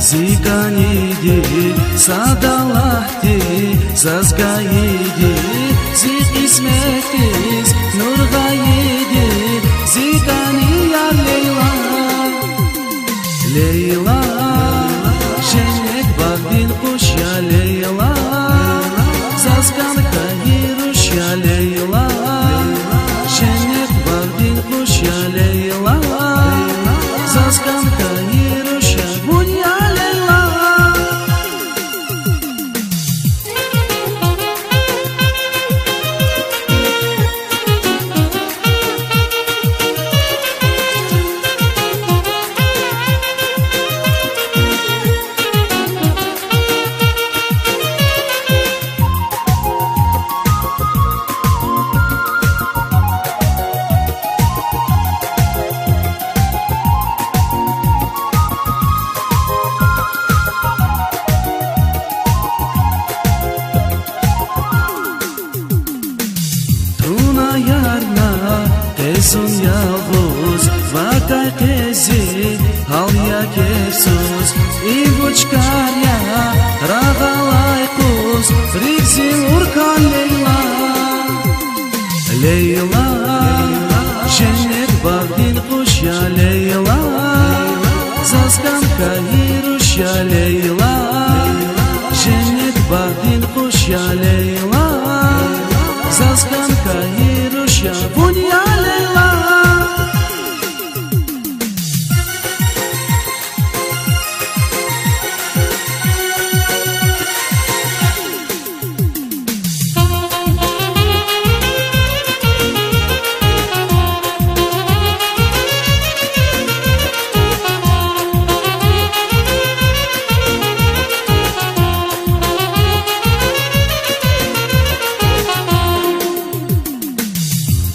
Zikaниди, sadalahti, zazgayidi, zik ismetiz, nurgayidi, zikani ya Leyla, Leyla, cennet bagdin kuş ya Leyla, zazgan kahiruş ya Leyla, cennet bagdin kuş ya Leyla, zazgan kahiruş ya bun ya Leyla. Tezun yavuz, vakay kezi, halya kefsus, ivuçkarya, ragalay kuz, rikzil urkan Leyla, Leyla, cennet bagdin kuş ya Leyla, zazgan kahiruş ya Leyla, cennet bagdin kuş ya Leyla, zazgan kahiruş ya bun ya Leyla.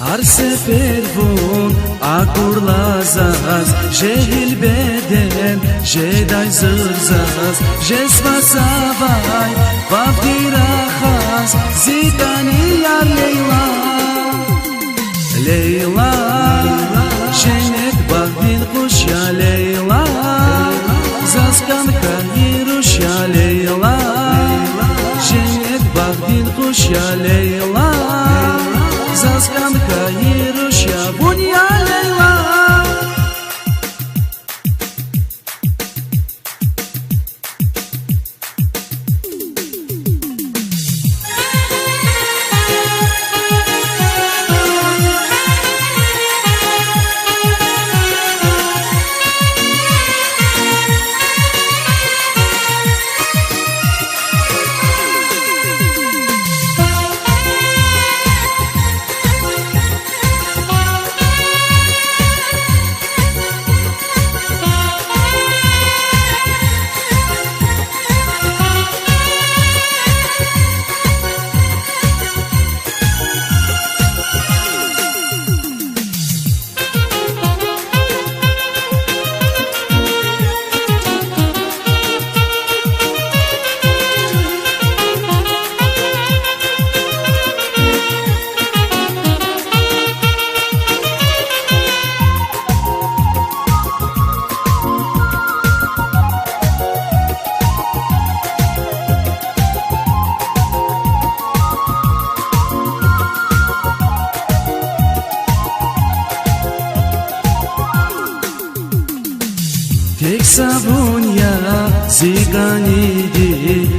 Har sefer vun akurlazaz, jehil beden, jeday zırzaz, jesva savay, vavdirachaz, zikani ya Leyla, Leyla, cennet bagdin kuş ya Leyla, zazkan kahiruş ya Leyla, cennet bagdin kuş ya Leyla, zazgan kahiruş ya bun ya Leyla. Tek sabunya ziganidi,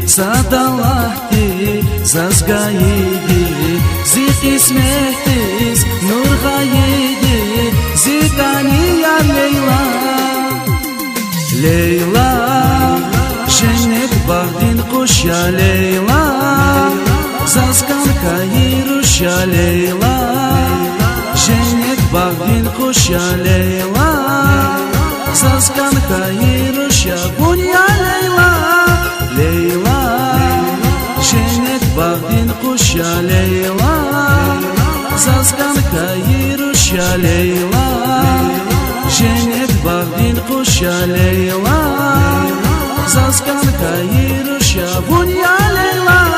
sadalahti, zazgayidi, zik ismehtiz, nurgayidi, zikani ya Leyla, Leyla, cennet bagdin kuş ya Leyla, zazgan kahiruş ya Leyla, cennet bagdin kuş ya Leyla, zazgan kahiruş ya bun ya Leyla, Leyla, cennet bagdin kuş ya Leyla, zazgan kahiruş ya Leyla, cennet bagdin kuş ya Leyla, zazgan kahiruş ya bun ya Leyla.